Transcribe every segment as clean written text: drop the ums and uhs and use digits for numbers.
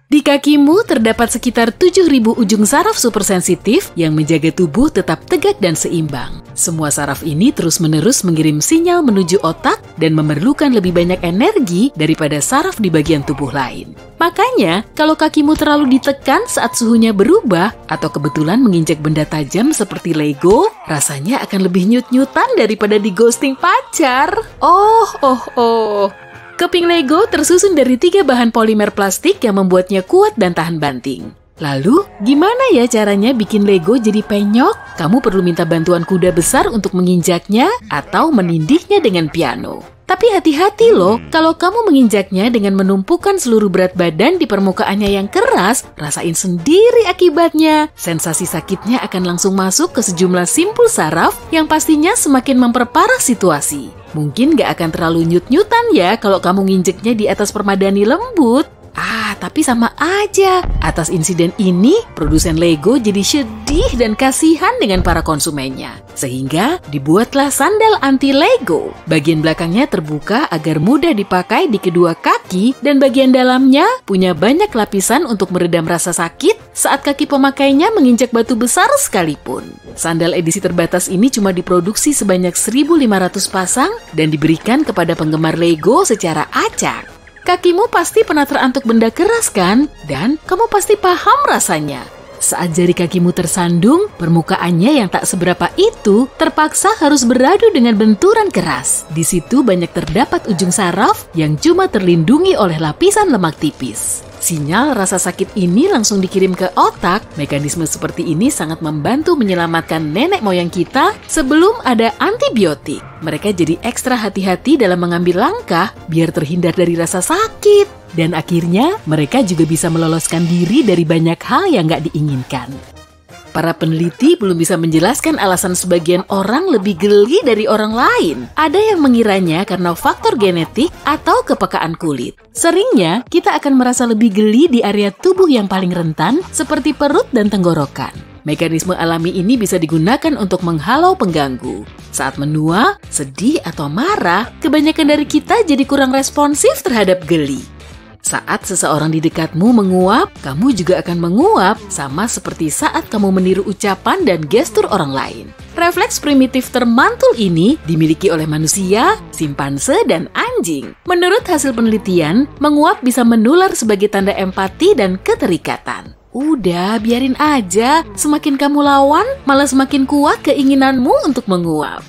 Di kakimu terdapat sekitar 7.000 ujung saraf supersensitif yang menjaga tubuh tetap tegak dan seimbang. Semua saraf ini terus-menerus mengirim sinyal menuju otak dan memerlukan lebih banyak energi daripada saraf di bagian tubuh lain. Makanya, kalau kakimu terlalu ditekan saat suhunya berubah atau kebetulan menginjak benda tajam seperti Lego, rasanya akan lebih nyut-nyutan daripada di ghosting pacar. Keping Lego tersusun dari 3 bahan polimer plastik yang membuatnya kuat dan tahan banting. Lalu, gimana ya caranya bikin Lego jadi penyok? Kamu perlu minta bantuan kuda besar untuk menginjaknya atau menindihnya dengan piano. Tapi hati-hati loh, kalau kamu menginjaknya dengan menumpukan seluruh berat badan di permukaannya yang keras, rasain sendiri akibatnya. Sensasi sakitnya akan langsung masuk ke sejumlah simpul saraf yang pastinya semakin memperparah situasi. Mungkin gak akan terlalu nyut-nyutan ya kalau kamu nginjeknya di atas permadani lembut. Tapi sama aja. Atas insiden ini, produsen Lego jadi sedih dan kasihan dengan para konsumennya. Sehingga dibuatlah sandal anti-Lego. Bagian belakangnya terbuka agar mudah dipakai di kedua kaki dan bagian dalamnya punya banyak lapisan untuk meredam rasa sakit saat kaki pemakainya menginjak batu besar sekalipun. Sandal edisi terbatas ini cuma diproduksi sebanyak 1.500 pasang dan diberikan kepada penggemar Lego secara acak. Kakimu pasti pernah terantuk benda keras kan? Dan kamu pasti paham rasanya. Saat jari kakimu tersandung, permukaannya yang tak seberapa itu terpaksa harus beradu dengan benturan keras. Di situ banyak terdapat ujung saraf yang cuma terlindungi oleh lapisan lemak tipis. Sinyal rasa sakit ini langsung dikirim ke otak. Mekanisme seperti ini sangat membantu menyelamatkan nenek moyang kita sebelum ada antibiotik. Mereka jadi ekstra hati-hati dalam mengambil langkah biar terhindar dari rasa sakit. Dan akhirnya mereka juga bisa meloloskan diri dari banyak hal yang gak diinginkan. Para peneliti belum bisa menjelaskan alasan sebagian orang lebih geli dari orang lain. Ada yang mengiranya karena faktor genetik atau kepekaan kulit. Seringnya, kita akan merasa lebih geli di area tubuh yang paling rentan, seperti perut dan tenggorokan. Mekanisme alami ini bisa digunakan untuk menghalau pengganggu. Saat menua, sedih, atau marah, kebanyakan dari kita jadi kurang responsif terhadap geli. Saat seseorang di dekatmu menguap, kamu juga akan menguap, sama seperti saat kamu meniru ucapan dan gestur orang lain. Refleks primitif termantul ini dimiliki oleh manusia, simpanse, dan anjing. Menurut hasil penelitian, menguap bisa menular sebagai tanda empati dan keterikatan. Udah, biarin aja. Semakin kamu lawan, malah semakin kuat keinginanmu untuk menguap.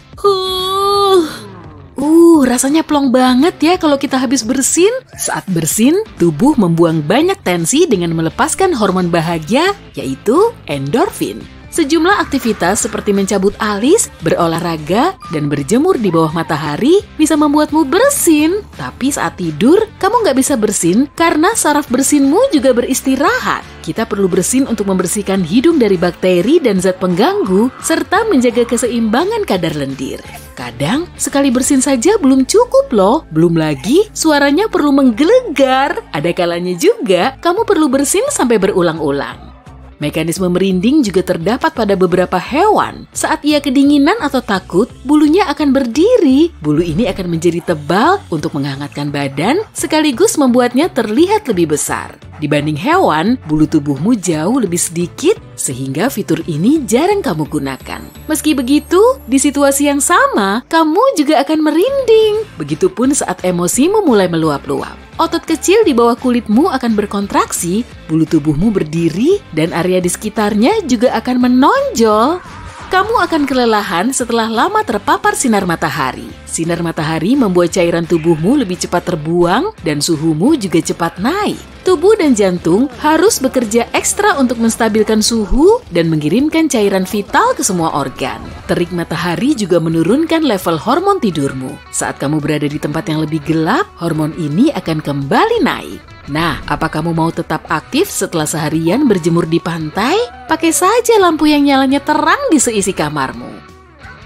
Rasanya plong banget ya kalau kita habis bersin. Saat bersin, tubuh membuang banyak tensi dengan melepaskan hormon bahagia, yaitu endorfin. Sejumlah aktivitas seperti mencabut alis, berolahraga, dan berjemur di bawah matahari bisa membuatmu bersin. Tapi saat tidur, kamu nggak bisa bersin karena saraf bersinmu juga beristirahat. Kita perlu bersin untuk membersihkan hidung dari bakteri dan zat pengganggu, serta menjaga keseimbangan kadar lendir. Kadang, sekali bersin saja belum cukup loh. Belum lagi, suaranya perlu menggelegar. Ada kalanya juga, kamu perlu bersin sampai berulang-ulang. Mekanisme merinding juga terdapat pada beberapa hewan. Saat ia kedinginan atau takut, bulunya akan berdiri. Bulu ini akan menjadi tebal untuk menghangatkan badan, sekaligus membuatnya terlihat lebih besar. Dibanding hewan, bulu tubuhmu jauh lebih sedikit, sehingga fitur ini jarang kamu gunakan. Meski begitu, di situasi yang sama, kamu juga akan merinding. Begitupun saat emosimu mulai meluap-luap. Otot kecil di bawah kulitmu akan berkontraksi, bulu tubuhmu berdiri, dan area di sekitarnya juga akan menonjol. Kamu akan kelelahan setelah lama terpapar sinar matahari. Sinar matahari membuat cairan tubuhmu lebih cepat terbuang dan suhumu juga cepat naik. Tubuh dan jantung harus bekerja ekstra untuk menstabilkan suhu dan mengirimkan cairan vital ke semua organ. Terik matahari juga menurunkan level hormon tidurmu. Saat kamu berada di tempat yang lebih gelap, hormon ini akan kembali naik. Nah, apa kamu mau tetap aktif setelah seharian berjemur di pantai? Pakai saja lampu yang nyalanya terang di seisi kamarmu.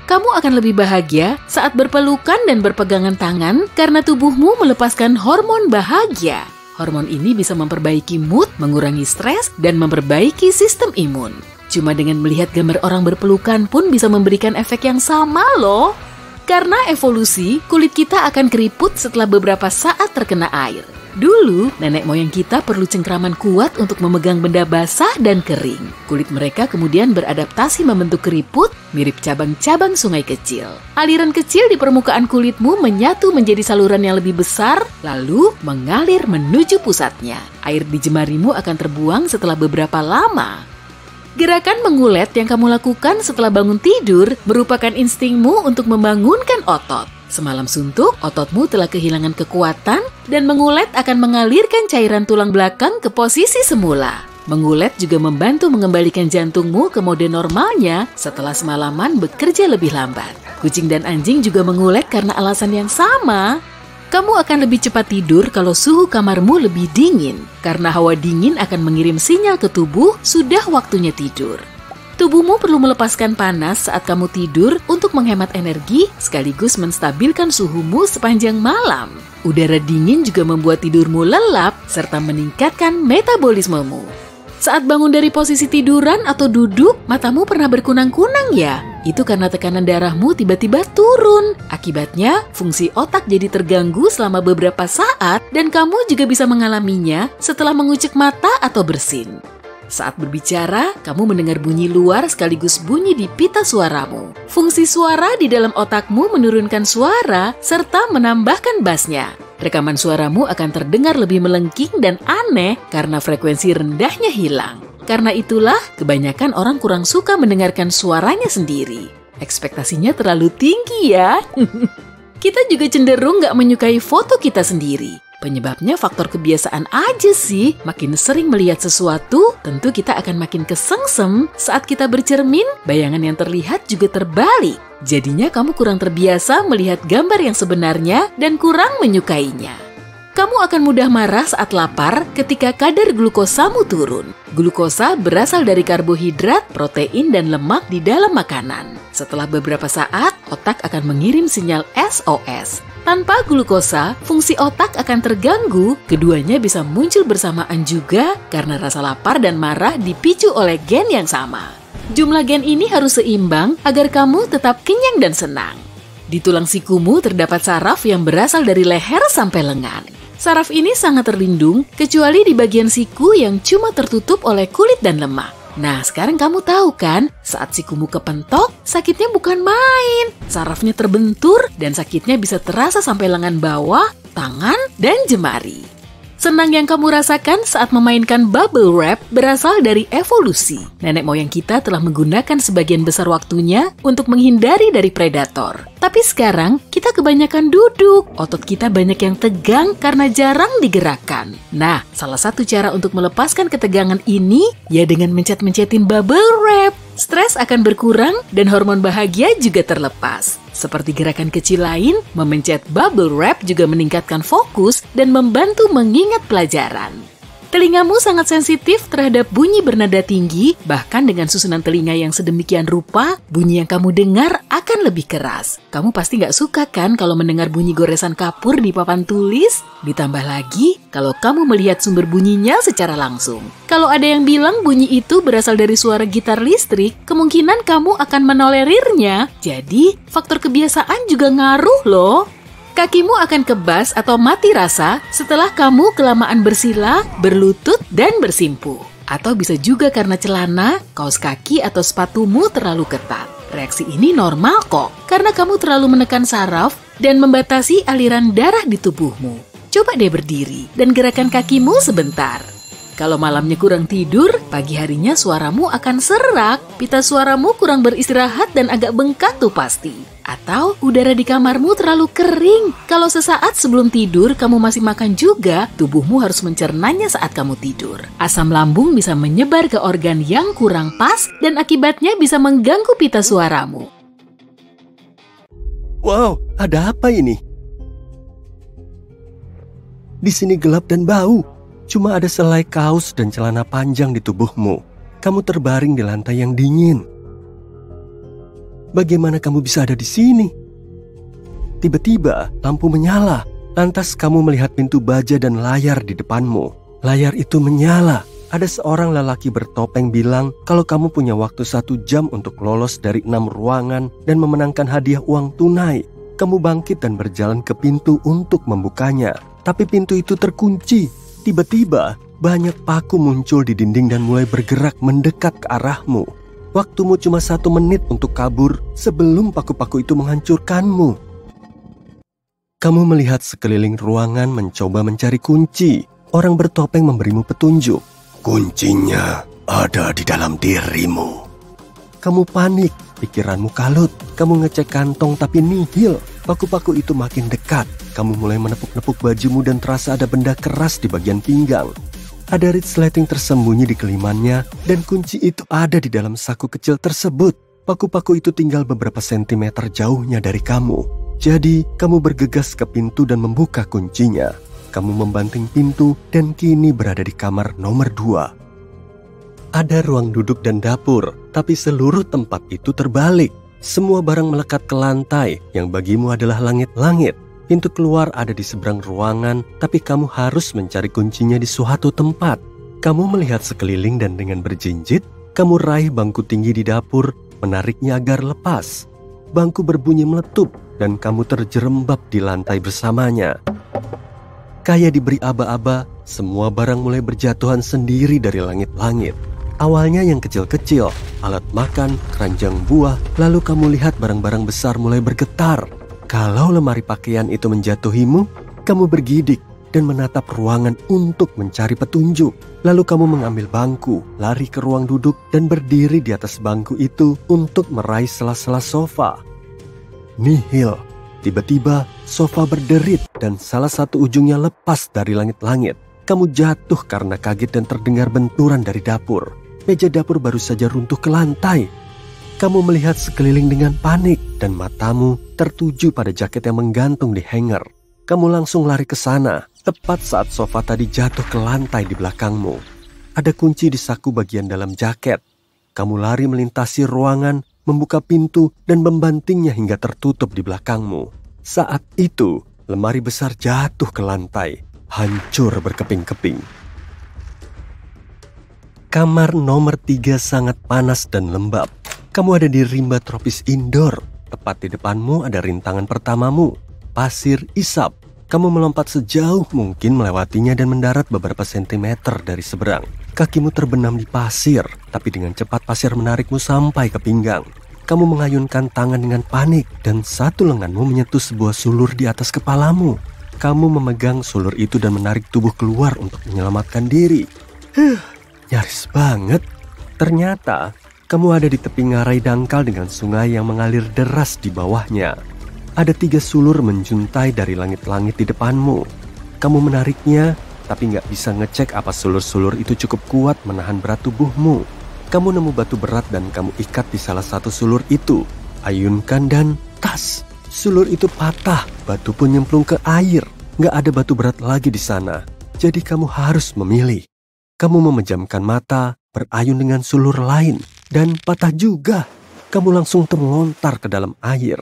Kamu akan lebih bahagia saat berpelukan dan berpegangan tangan karena tubuhmu melepaskan hormon bahagia. Hormon ini bisa memperbaiki mood, mengurangi stres, dan memperbaiki sistem imun. Cuma dengan melihat gambar orang berpelukan pun bisa memberikan efek yang sama loh. Karena evolusi, kulit kita akan keriput setelah beberapa saat terkena air. Dulu, nenek moyang kita perlu cengkraman kuat untuk memegang benda basah dan kering. Kulit mereka kemudian beradaptasi membentuk keriput mirip cabang-cabang sungai kecil. Aliran kecil di permukaan kulitmu menyatu menjadi saluran yang lebih besar, lalu mengalir menuju pusatnya. Air di jemarimu akan terbuang setelah beberapa lama. Gerakan mengulet yang kamu lakukan setelah bangun tidur merupakan instingmu untuk membangunkan otot. Semalam suntuk, ototmu telah kehilangan kekuatan dan mengulet akan mengalirkan cairan tulang belakang ke posisi semula. Mengulet juga membantu mengembalikan jantungmu ke mode normalnya setelah semalaman bekerja lebih lambat. Kucing dan anjing juga mengulet karena alasan yang sama. Kamu akan lebih cepat tidur kalau suhu kamarmu lebih dingin, karena hawa dingin akan mengirim sinyal ke tubuh sudah waktunya tidur. Tubuhmu perlu melepaskan panas saat kamu tidur untuk menghemat energi sekaligus menstabilkan suhumu sepanjang malam. Udara dingin juga membuat tidurmu lelap serta meningkatkan metabolismemu. Saat bangun dari posisi tiduran atau duduk, matamu pernah berkunang-kunang ya? Itu karena tekanan darahmu tiba-tiba turun. Akibatnya, fungsi otak jadi terganggu selama beberapa saat dan kamu juga bisa mengalaminya setelah mengucek mata atau bersin. Saat berbicara, kamu mendengar bunyi luar sekaligus bunyi di pita suaramu. Fungsi suara di dalam otakmu menurunkan suara serta menambahkan bassnya. Rekaman suaramu akan terdengar lebih melengking dan aneh karena frekuensi rendahnya hilang. Karena itulah, kebanyakan orang kurang suka mendengarkan suaranya sendiri. Ekspektasinya terlalu tinggi ya. Kita juga cenderung nggak menyukai foto kita sendiri. Penyebabnya faktor kebiasaan aja sih. Makin sering melihat sesuatu, tentu kita akan makin kesengsem. Saat kita bercermin, bayangan yang terlihat juga terbalik. Jadinya kamu kurang terbiasa melihat gambar yang sebenarnya dan kurang menyukainya. Kamu akan mudah marah saat lapar ketika kadar glukosamu turun. Glukosa berasal dari karbohidrat, protein, dan lemak di dalam makanan. Setelah beberapa saat, otak akan mengirim sinyal SOS. Tanpa glukosa, fungsi otak akan terganggu. Keduanya bisa muncul bersamaan juga karena rasa lapar dan marah dipicu oleh gen yang sama. Jumlah gen ini harus seimbang agar kamu tetap kenyang dan senang. Di tulang sikumu terdapat saraf yang berasal dari leher sampai lengan. Saraf ini sangat terlindung kecuali di bagian siku yang cuma tertutup oleh kulit dan lemak. Nah, sekarang kamu tahu kan, saat sikumu kepentok, sakitnya bukan main. Sarafnya terbentur dan sakitnya bisa terasa sampai lengan bawah, tangan, dan jemari. Senang yang kamu rasakan saat memainkan bubble wrap berasal dari evolusi. Nenek moyang kita telah menggunakan sebagian besar waktunya untuk menghindari dari predator. Tapi sekarang, kita kebanyakan duduk. Otot kita banyak yang tegang karena jarang digerakkan. Nah, salah satu cara untuk melepaskan ketegangan ini, ya dengan mencet-mencetin bubble wrap. Stres akan berkurang dan hormon bahagia juga terlepas. Seperti gerakan kecil lain, memencet bubble wrap juga meningkatkan fokus dan membantu mengingat pelajaran. Telingamu sangat sensitif terhadap bunyi bernada tinggi, bahkan dengan susunan telinga yang sedemikian rupa, bunyi yang kamu dengar akan lebih keras. Kamu pasti nggak suka kan kalau mendengar bunyi goresan kapur di papan tulis? Ditambah lagi, kalau kamu melihat sumber bunyinya secara langsung. Kalau ada yang bilang bunyi itu berasal dari suara gitar listrik, kemungkinan kamu akan menolerirnya. Jadi, faktor kebiasaan juga ngaruh loh. Kakimu akan kebas atau mati rasa setelah kamu kelamaan bersila, berlutut, dan bersimpuh. Atau bisa juga karena celana, kaos kaki, atau sepatumu terlalu ketat. Reaksi ini normal kok, karena kamu terlalu menekan saraf dan membatasi aliran darah di tubuhmu. Coba deh berdiri dan gerakan kakimu sebentar. Kalau malamnya kurang tidur, pagi harinya suaramu akan serak, pita suaramu kurang beristirahat dan agak bengkak tuh pasti. Atau udara di kamarmu terlalu kering. Kalau sesaat sebelum tidur kamu masih makan juga, tubuhmu harus mencernanya saat kamu tidur. Asam lambung bisa menyebar ke organ yang kurang pas dan akibatnya bisa mengganggu pita suaramu. Wow, ada apa ini? Di sini gelap dan bau. Cuma ada selai kaos dan celana panjang di tubuhmu. Kamu terbaring di lantai yang dingin. Bagaimana kamu bisa ada di sini? Tiba-tiba lampu menyala. Lantas kamu melihat pintu baja dan layar di depanmu. Layar itu menyala. Ada seorang lelaki bertopeng bilang kalau kamu punya waktu 1 jam untuk lolos dari 6 ruangan dan memenangkan hadiah uang tunai. Kamu bangkit dan berjalan ke pintu untuk membukanya. tapi pintu itu terkunci. Tiba-tiba, banyak paku muncul di dinding dan mulai bergerak mendekat ke arahmu. Waktumu cuma 1 menit untuk kabur sebelum paku-paku itu menghancurkanmu. Kamu melihat sekeliling ruangan mencoba mencari kunci. Orang bertopeng memberimu petunjuk. Kuncinya ada di dalam dirimu. Kamu panik, pikiranmu kalut. Kamu ngecek kantong tapi nihil. Paku-paku itu makin dekat. Kamu mulai menepuk-nepuk bajumu dan terasa ada benda keras di bagian pinggang. Ada resleting tersembunyi di kelimannya dan kunci itu ada di dalam saku kecil tersebut. Paku-paku itu tinggal beberapa sentimeter jauhnya dari kamu. Jadi, kamu bergegas ke pintu dan membuka kuncinya. Kamu membanting pintu dan kini berada di kamar nomor 2. Ada ruang duduk dan dapur, tapi seluruh tempat itu terbalik. Semua barang melekat ke lantai yang bagimu adalah langit-langit. Pintu keluar ada di seberang ruangan, tapi kamu harus mencari kuncinya di suatu tempat. Kamu melihat sekeliling dan dengan berjinjit, kamu raih bangku tinggi di dapur, menariknya agar lepas. Bangku berbunyi meletup dan kamu terjerembab di lantai bersamanya. Kayak diberi aba-aba, semua barang mulai berjatuhan sendiri dari langit-langit. Awalnya yang kecil-kecil, alat makan, keranjang buah, lalu kamu lihat barang-barang besar mulai bergetar. Kalau lemari pakaian itu menjatuhimu, kamu bergidik dan menatap ruangan untuk mencari petunjuk. Lalu kamu mengambil bangku, lari ke ruang duduk dan berdiri di atas bangku itu untuk meraih sela-sela sofa. Nihil. Tiba-tiba sofa berderit dan salah satu ujungnya lepas dari langit-langit. Kamu jatuh karena kaget dan terdengar benturan dari dapur. Meja dapur baru saja runtuh ke lantai. Kamu melihat sekeliling dengan panik dan matamu tertuju pada jaket yang menggantung di hanger. Kamu langsung lari ke sana, tepat saat sofa tadi jatuh ke lantai di belakangmu. Ada kunci di saku bagian dalam jaket. Kamu lari melintasi ruangan, membuka pintu dan membantingnya hingga tertutup di belakangmu. Saat itu, lemari besar jatuh ke lantai, hancur berkeping-keping. Kamar nomor 3 sangat panas dan lembab. Kamu ada di rimba tropis indoor. Tepat di depanmu ada rintangan pertamamu, pasir isap. Kamu melompat sejauh mungkin melewatinya dan mendarat beberapa sentimeter dari seberang. Kakimu terbenam di pasir, tapi dengan cepat pasir menarikmu sampai ke pinggang. Kamu mengayunkan tangan dengan panik dan satu lenganmu menyentuh sebuah sulur di atas kepalamu. Kamu memegang sulur itu dan menarik tubuh keluar untuk menyelamatkan diri. Nyaris banget. Ternyata kamu ada di tepi ngarai dangkal dengan sungai yang mengalir deras di bawahnya. Ada 3 sulur menjuntai dari langit-langit di depanmu. Kamu menariknya, tapi nggak bisa ngecek apa sulur-sulur itu cukup kuat menahan berat tubuhmu. Kamu nemu batu berat dan kamu ikat di salah satu sulur itu. Ayunkan dan tas. Sulur itu patah, batu pun nyemplung ke air. Nggak ada batu berat lagi di sana. Jadi kamu harus memilih. Kamu memejamkan mata, berayun dengan sulur lain, dan patah juga. Kamu langsung terlontar ke dalam air.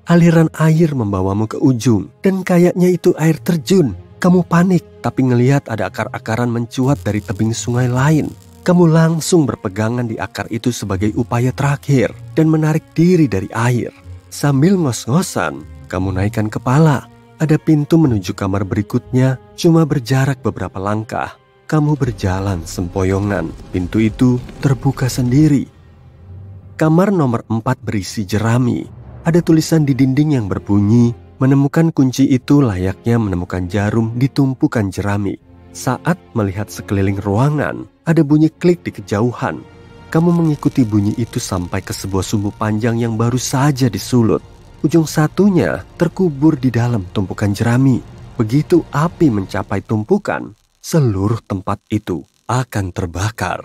Aliran air membawamu ke ujung, dan kayaknya itu air terjun. Kamu panik, tapi ngelihat ada akar-akaran mencuat dari tebing sungai lain. Kamu langsung berpegangan di akar itu sebagai upaya terakhir, dan menarik diri dari air. Sambil ngos-ngosan, kamu naikkan kepala. Ada pintu menuju kamar berikutnya, cuma berjarak beberapa langkah. Kamu berjalan sempoyongan, pintu itu terbuka sendiri. Kamar nomor 4 berisi jerami. Ada tulisan di dinding yang berbunyi, menemukan kunci itu layaknya menemukan jarum di tumpukan jerami. Saat melihat sekeliling ruangan, ada bunyi klik di kejauhan. Kamu mengikuti bunyi itu sampai ke sebuah sumbu panjang yang baru saja disulut. Ujung satunya terkubur di dalam tumpukan jerami. Begitu api mencapai tumpukan, seluruh tempat itu akan terbakar.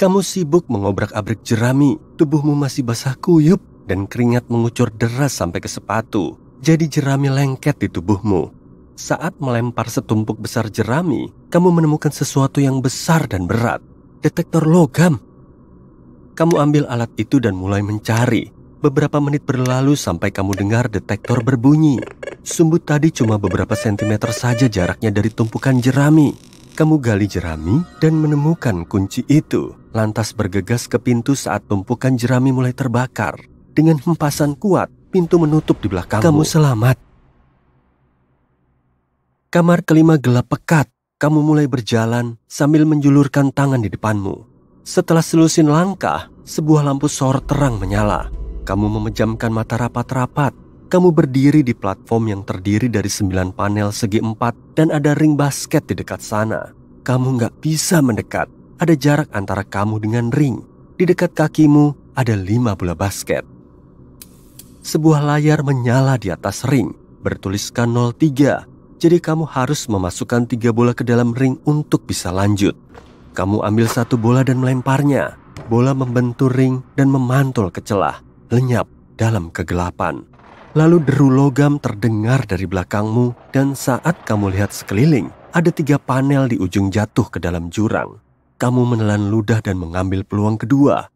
Kamu sibuk mengobrak-abrik jerami, tubuhmu masih basah kuyup dan keringat mengucur deras sampai ke sepatu. Jadi jerami lengket di tubuhmu. Saat melempar setumpuk besar jerami, kamu menemukan sesuatu yang besar dan berat. Detektor logam. Kamu ambil alat itu dan mulai mencari. Beberapa menit berlalu sampai kamu dengar detektor berbunyi. Sumbu tadi cuma beberapa sentimeter saja jaraknya dari tumpukan jerami. Kamu gali jerami dan menemukan kunci itu. Lantas bergegas ke pintu saat tumpukan jerami mulai terbakar. Dengan hempasan kuat, pintu menutup di belakangmu. Kamu selamat. Kamar kelima gelap pekat. Kamu mulai berjalan sambil menjulurkan tangan di depanmu. Setelah selusin langkah, sebuah lampu sorot terang menyala. Kamu memejamkan mata rapat-rapat. Kamu berdiri di platform yang terdiri dari 9 panel segi 4 dan ada ring basket di dekat sana. Kamu nggak bisa mendekat. Ada jarak antara kamu dengan ring. Di dekat kakimu ada 5 bola basket. Sebuah layar menyala di atas ring, bertuliskan 03. Jadi kamu harus memasukkan 3 bola ke dalam ring untuk bisa lanjut. Kamu ambil 1 bola dan melemparnya. Bola membentur ring dan memantul ke celah, lenyap dalam kegelapan. Lalu deru logam terdengar dari belakangmu dan saat kamu lihat sekeliling, ada 3 panel di ujung jatuh ke dalam jurang. Kamu menelan ludah dan mengambil peluang kedua.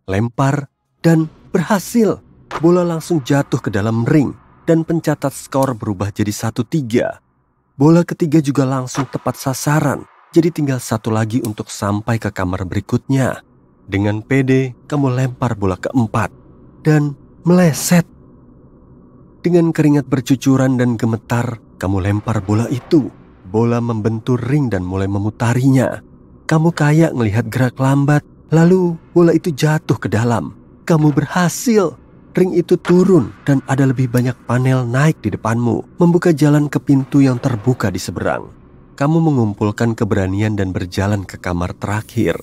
Lempar dan berhasil. Bola langsung jatuh ke dalam ring dan pencatat skor berubah jadi 1-3. Bola ketiga juga langsung tepat sasaran, jadi tinggal 1 lagi untuk sampai ke kamar berikutnya. Dengan pede, kamu lempar bola keempat dan meleset. Dengan keringat bercucuran dan gemetar, kamu lempar bola itu. Bola membentur ring dan mulai memutarinya. Kamu kayak melihat gerak lambat, lalu bola itu jatuh ke dalam. Kamu berhasil. Ring itu turun dan ada lebih banyak panel naik di depanmu, membuka jalan ke pintu yang terbuka di seberang. Kamu mengumpulkan keberanian dan berjalan ke kamar terakhir.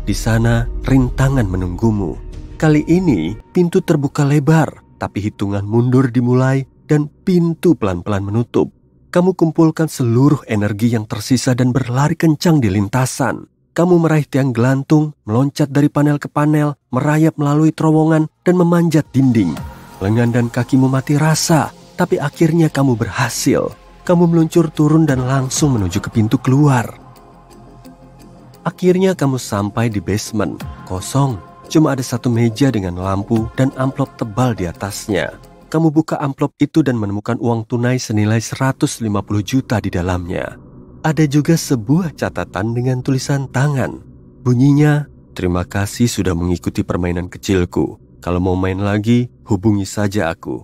Di sana, rintangan menunggumu. Kali ini, pintu terbuka lebar, tapi hitungan mundur dimulai dan pintu pelan-pelan menutup. Kamu kumpulkan seluruh energi yang tersisa dan berlari kencang di lintasan. Kamu meraih tiang gelantung, meloncat dari panel ke panel, merayap melalui terowongan, dan memanjat dinding. Lengan dan kakimu mati rasa, tapi akhirnya kamu berhasil. Kamu meluncur turun dan langsung menuju ke pintu keluar. Akhirnya kamu sampai di basement, kosong. Cuma ada 1 meja dengan lampu dan amplop tebal di atasnya. Kamu buka amplop itu dan menemukan uang tunai senilai 150 juta di dalamnya. Ada juga sebuah catatan dengan tulisan tangan. Bunyinya, "Terima kasih sudah mengikuti permainan kecilku. Kalau mau main lagi, hubungi saja aku."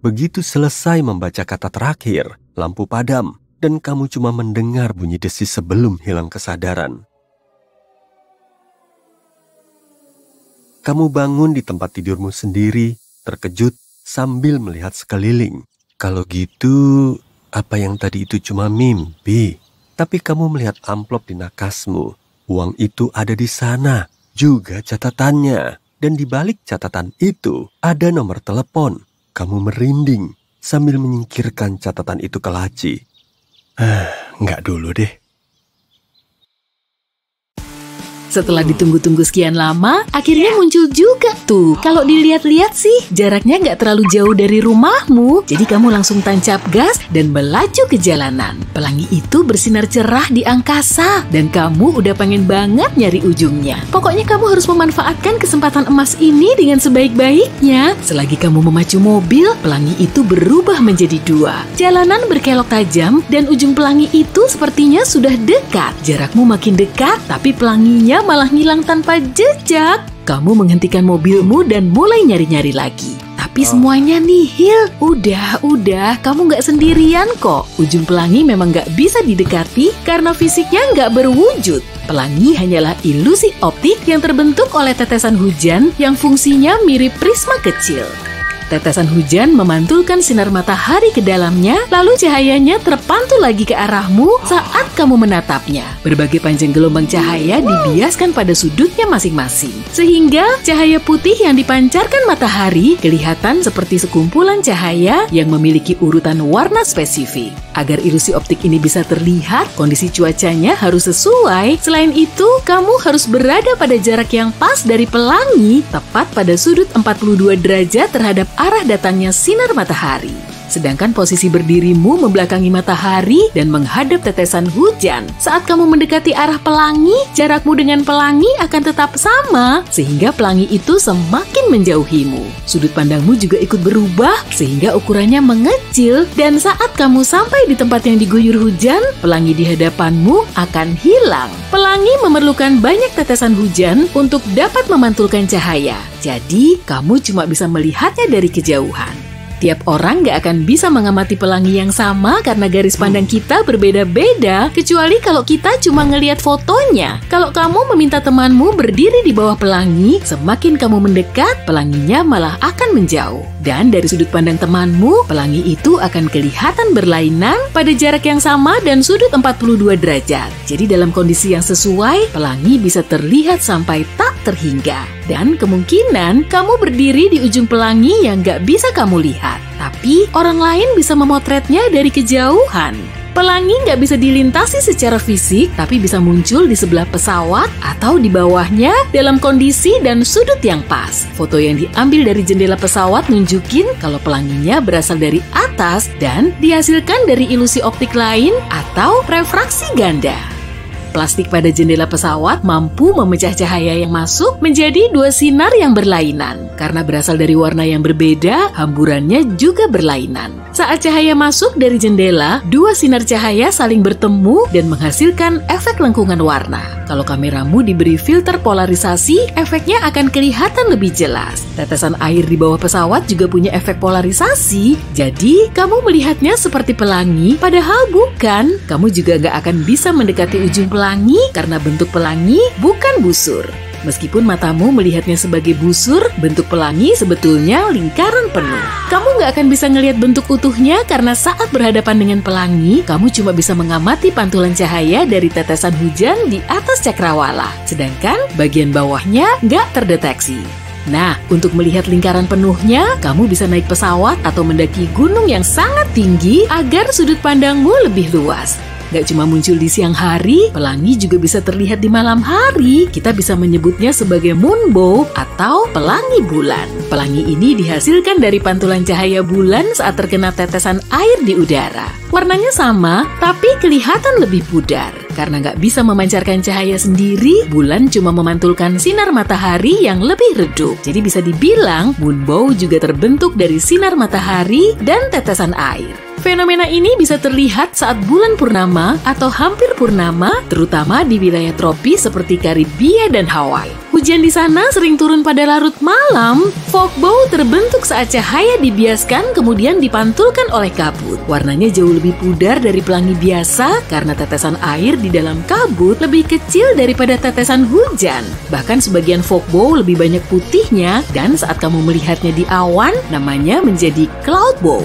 Begitu selesai membaca kata terakhir, lampu padam, dan kamu cuma mendengar bunyi desis sebelum hilang kesadaran. Kamu bangun di tempat tidurmu sendiri, terkejut sambil melihat sekeliling. Kalau gitu, apa yang tadi itu cuma mimpi? Tapi kamu melihat amplop di nakasmu. Uang itu ada di sana, juga catatannya. Dan di balik catatan itu ada nomor telepon. Kamu merinding sambil menyingkirkan catatan itu ke laci. Nggak dulu deh. Setelah ditunggu-tunggu sekian lama, akhirnya muncul juga tuh. Kalau dilihat-lihat sih, jaraknya nggak terlalu jauh dari rumahmu. Jadi kamu langsung tancap gas dan melaju ke jalanan. Pelangi itu bersinar cerah di angkasa. Dan kamu udah pengen banget nyari ujungnya. Pokoknya kamu harus memanfaatkan kesempatan emas ini dengan sebaik-baiknya. Selagi kamu memacu mobil, pelangi itu berubah menjadi 2. Jalanan berkelok tajam dan ujung pelangi itu sepertinya sudah dekat. Jarakmu makin dekat, tapi pelanginya malah hilang tanpa jejak. Kamu menghentikan mobilmu dan mulai nyari-nyari lagi. Tapi semuanya nihil. Udah, kamu nggak sendirian kok. Ujung pelangi memang nggak bisa didekati karena fisiknya nggak berwujud. Pelangi hanyalah ilusi optik yang terbentuk oleh tetesan hujan yang fungsinya mirip prisma kecil. Tetesan hujan memantulkan sinar matahari ke dalamnya, lalu cahayanya terpantul lagi ke arahmu saat kamu menatapnya. Berbagai panjang gelombang cahaya dibiaskan pada sudutnya masing-masing, sehingga cahaya putih yang dipancarkan matahari kelihatan seperti sekumpulan cahaya yang memiliki urutan warna spesifik. Agar ilusi optik ini bisa terlihat, kondisi cuacanya harus sesuai. Selain itu, kamu harus berada pada jarak yang pas dari pelangi, tepat pada sudut 42 derajat terhadap arah datangnya sinar matahari. Sedangkan posisi berdirimu membelakangi matahari dan menghadap tetesan hujan. Saat kamu mendekati arah pelangi, jarakmu dengan pelangi akan tetap sama, sehingga pelangi itu semakin menjauhimu. Sudut pandangmu juga ikut berubah, sehingga ukurannya mengecil, dan saat kamu sampai di tempat yang diguyur hujan, pelangi di hadapanmu akan hilang. Pelangi memerlukan banyak tetesan hujan untuk dapat memantulkan cahaya, jadi kamu cuma bisa melihatnya dari kejauhan. Tiap orang nggak akan bisa mengamati pelangi yang sama karena garis pandang kita berbeda-beda, kecuali kalau kita cuma ngelihat fotonya. Kalau kamu meminta temanmu berdiri di bawah pelangi, semakin kamu mendekat, pelanginya malah akan menjauh. Dan dari sudut pandang temanmu, pelangi itu akan kelihatan berlainan pada jarak yang sama dan sudut 42 derajat. Jadi dalam kondisi yang sesuai, pelangi bisa terlihat sampai tak terhingga. Dan kemungkinan kamu berdiri di ujung pelangi yang nggak bisa kamu lihat. Tapi orang lain bisa memotretnya dari kejauhan. Pelangi nggak bisa dilintasi secara fisik, tapi bisa muncul di sebelah pesawat atau di bawahnya dalam kondisi dan sudut yang pas. Foto yang diambil dari jendela pesawat nunjukin kalau pelanginya berasal dari atas dan dihasilkan dari ilusi optik lain atau refraksi ganda. Plastik pada jendela pesawat mampu memecah cahaya yang masuk menjadi dua sinar yang berlainan. Karena berasal dari warna yang berbeda, hamburannya juga berlainan. Saat cahaya masuk dari jendela, dua sinar cahaya saling bertemu dan menghasilkan efek lengkungan warna. Kalau kameramu diberi filter polarisasi, efeknya akan kelihatan lebih jelas. Tetesan air di bawah pesawat juga punya efek polarisasi, jadi kamu melihatnya seperti pelangi, padahal bukan. Kamu juga nggak akan bisa mendekati ujung pelangi karena bentuk pelangi bukan busur. Meskipun matamu melihatnya sebagai busur, bentuk pelangi sebetulnya lingkaran penuh. Kamu nggak akan bisa ngelihat bentuk utuhnya karena saat berhadapan dengan pelangi, kamu cuma bisa mengamati pantulan cahaya dari tetesan hujan di atas cakrawala. Sedangkan bagian bawahnya nggak terdeteksi. Nah, untuk melihat lingkaran penuhnya, kamu bisa naik pesawat atau mendaki gunung yang sangat tinggi agar sudut pandangmu lebih luas. Gak cuma muncul di siang hari, pelangi juga bisa terlihat di malam hari. Kita bisa menyebutnya sebagai moonbow atau pelangi bulan. Pelangi ini dihasilkan dari pantulan cahaya bulan saat terkena tetesan air di udara. Warnanya sama, tapi kelihatan lebih pudar. Karena nggak bisa memancarkan cahaya sendiri, bulan cuma memantulkan sinar matahari yang lebih redup. Jadi bisa dibilang, moonbow juga terbentuk dari sinar matahari dan tetesan air. Fenomena ini bisa terlihat saat bulan purnama atau hampir purnama, terutama di wilayah tropis seperti Karibia dan Hawaii. Hujan di sana sering turun pada larut malam. Fogbow terbentuk saat cahaya dibiaskan kemudian dipantulkan oleh kabut. Warnanya jauh lebih pudar dari pelangi biasa karena tetesan air di dalam kabut lebih kecil daripada tetesan hujan. Bahkan sebagian fogbow lebih banyak putihnya dan saat kamu melihatnya di awan, namanya menjadi cloudbow.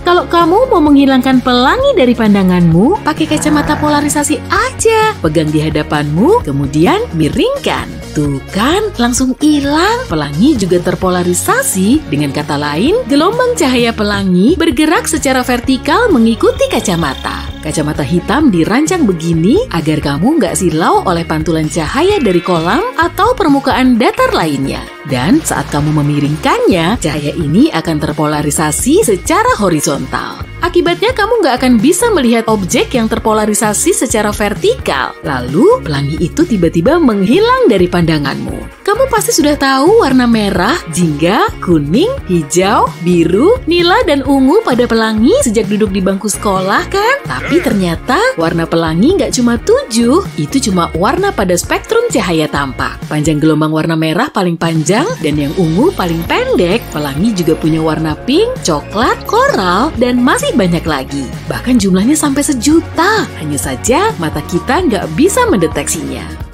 Kalau kamu mau menghilangkan pelangi dari pandanganmu, pakai kacamata polarisasi aja. Pegang di hadapanmu, kemudian miringkan. Tuh kan, langsung hilang. Pelangi juga terpolarisasi. Dengan kata lain, gelombang cahaya pelangi bergerak secara vertikal mengikuti kacamata. Kacamata hitam dirancang begini agar kamu nggak silau oleh pantulan cahaya dari kolam atau permukaan datar lainnya. Dan saat kamu memiringkannya, cahaya ini akan terpolarisasi secara horizontal. Akibatnya kamu nggak akan bisa melihat objek yang terpolarisasi secara vertikal. Lalu, pelangi itu tiba-tiba menghilang dari pandanganmu. Kamu pasti sudah tahu warna merah, jingga, kuning, hijau, biru, nila, dan ungu pada pelangi sejak duduk di bangku sekolah kan? Tapi ternyata warna pelangi nggak cuma 7, itu cuma warna pada spektrum cahaya tampak. Panjang gelombang warna merah paling panjang dan yang ungu paling pendek. Pelangi juga punya warna pink, coklat, koral, dan masih banyak lagi. Bahkan jumlahnya sampai 1 juta. Hanya saja mata kita nggak bisa mendeteksinya.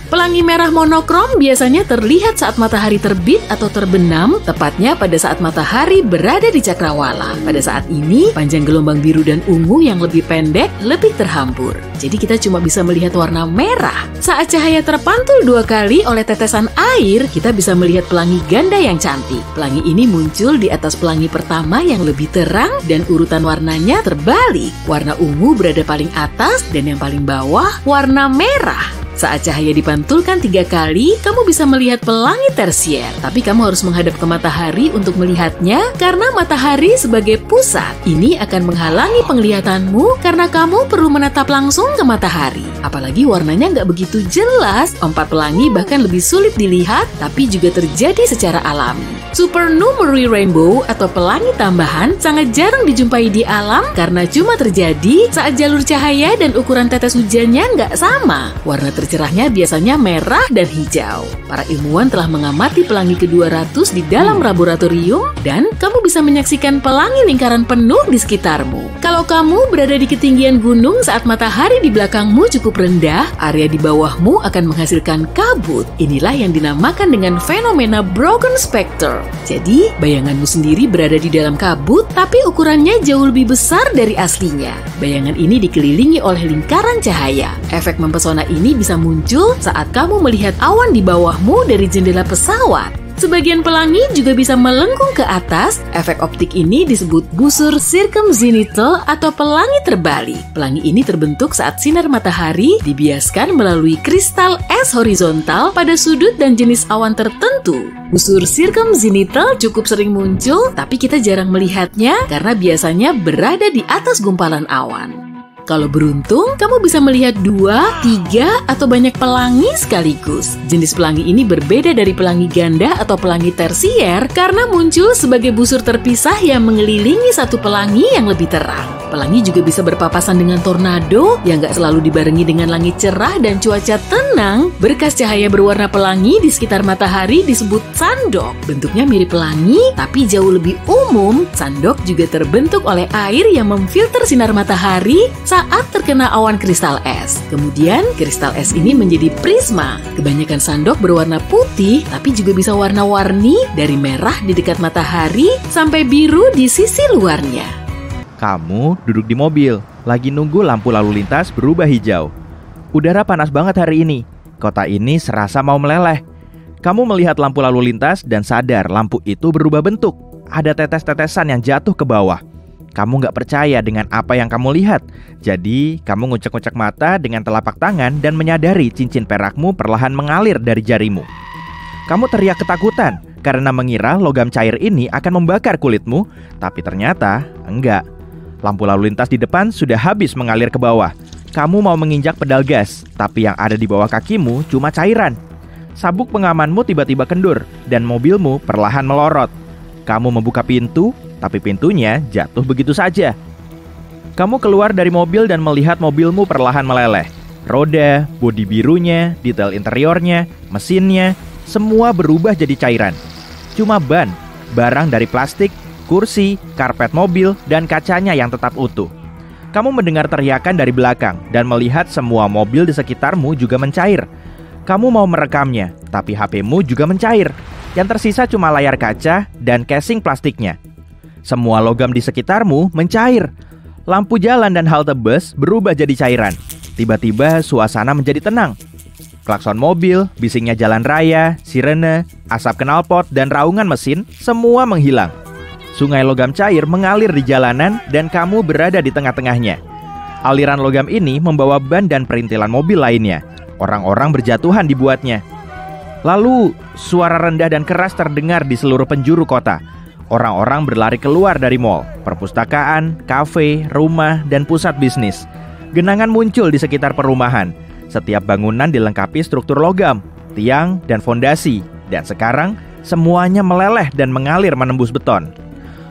Pelangi merah monokrom biasanya terlihat saat matahari terbit atau terbenam, tepatnya pada saat matahari berada di cakrawala. Pada saat ini, panjang gelombang biru dan ungu yang lebih pendek lebih terhambur. Jadi kita cuma bisa melihat warna merah. Saat cahaya terpantul 2 kali oleh tetesan air, kita bisa melihat pelangi ganda yang cantik. Pelangi ini muncul di atas pelangi pertama yang lebih terang dan urutan warnanya terbalik. Warna ungu berada paling atas dan yang paling bawah warna merah. Saat cahaya dipantulkan 3 kali, kamu bisa melihat pelangi tersier. Tapi kamu harus menghadap ke matahari untuk melihatnya karena matahari sebagai pusat. Ini akan menghalangi penglihatanmu karena kamu perlu menatap langsung ke matahari. Apalagi warnanya nggak begitu jelas. 4 pelangi bahkan lebih sulit dilihat, tapi juga terjadi secara alami. Supernumerary rainbow atau pelangi tambahan sangat jarang dijumpai di alam karena cuma terjadi saat jalur cahaya dan ukuran tetes hujannya nggak sama. Warna tercerahnya biasanya merah dan hijau. Para ilmuwan telah mengamati pelangi ke-200 di dalam laboratorium dan kamu bisa menyaksikan pelangi lingkaran penuh di sekitarmu. Kalau kamu berada di ketinggian gunung saat matahari di belakangmu cukup rendah, area di bawahmu akan menghasilkan kabut. Inilah yang dinamakan dengan fenomena broken specter. Jadi, bayanganmu sendiri berada di dalam kabut, tapi ukurannya jauh lebih besar dari aslinya. Bayangan ini dikelilingi oleh lingkaran cahaya. Efek mempesona ini bisa muncul saat kamu melihat awan di bawahmu dari jendela pesawat. Sebagian pelangi juga bisa melengkung ke atas. Efek optik ini disebut busur circumzenital atau pelangi terbalik. Pelangi ini terbentuk saat sinar matahari dibiaskan melalui kristal es horizontal pada sudut dan jenis awan tertentu. Busur circumzenital cukup sering muncul, tapi kita jarang melihatnya karena biasanya berada di atas gumpalan awan. Kalau beruntung, kamu bisa melihat 2, 3, atau banyak pelangi sekaligus. Jenis pelangi ini berbeda dari pelangi ganda atau pelangi tersier karena muncul sebagai busur terpisah yang mengelilingi satu pelangi yang lebih terang. Pelangi juga bisa berpapasan dengan tornado yang gak selalu dibarengi dengan langit cerah dan cuaca tenang. Berkas cahaya berwarna pelangi di sekitar matahari disebut sandok. Bentuknya mirip pelangi, tapi jauh lebih umum. Sandok juga terbentuk oleh air yang memfilter sinar matahari saat terkena awan kristal es. Kemudian, kristal es ini menjadi prisma. Kebanyakan sandok berwarna putih, tapi juga bisa warna-warni dari merah di dekat matahari sampai biru di sisi luarnya. Kamu duduk di mobil, lagi nunggu lampu lalu lintas berubah hijau. Udara panas banget hari ini. Kota ini serasa mau meleleh. Kamu melihat lampu lalu lintas dan sadar lampu itu berubah bentuk. Ada tetes-tetesan yang jatuh ke bawah. Kamu gak percaya dengan apa yang kamu lihat. Jadi, kamu ngucek-ngucek mata dengan telapak tangan dan menyadari cincin perakmu perlahan mengalir dari jarimu. Kamu teriak ketakutan karena mengira logam cair ini akan membakar kulitmu, tapi ternyata enggak. Lampu lalu lintas di depan sudah habis mengalir ke bawah. Kamu mau menginjak pedal gas, tapi yang ada di bawah kakimu cuma cairan. Sabuk pengamanmu tiba-tiba kendur dan mobilmu perlahan melorot. Kamu membuka pintu, tapi pintunya jatuh begitu saja. Kamu keluar dari mobil dan melihat mobilmu perlahan meleleh. Roda, bodi birunya, detail interiornya, mesinnya, semua berubah jadi cairan. Cuma ban, barang dari plastik, kursi, karpet mobil, dan kacanya yang tetap utuh. Kamu mendengar teriakan dari belakang dan melihat semua mobil di sekitarmu juga mencair. Kamu mau merekamnya, tapi HP-mu juga mencair. Yang tersisa cuma layar kaca dan casing plastiknya. Semua logam di sekitarmu mencair. Lampu jalan dan halte bus berubah jadi cairan. Tiba-tiba suasana menjadi tenang. Klakson mobil, bisingnya jalan raya, sirene, asap knalpot, dan raungan mesin semua menghilang. Sungai logam cair mengalir di jalanan dan kamu berada di tengah-tengahnya. Aliran logam ini membawa ban dan perintilan mobil lainnya. Orang-orang berjatuhan dibuatnya. Lalu, suara rendah dan keras terdengar di seluruh penjuru kota. Orang-orang berlari keluar dari mal, perpustakaan, kafe, rumah, dan pusat bisnis. Genangan muncul di sekitar perumahan. Setiap bangunan dilengkapi struktur logam, tiang, dan fondasi. Dan sekarang, semuanya meleleh dan mengalir menembus beton.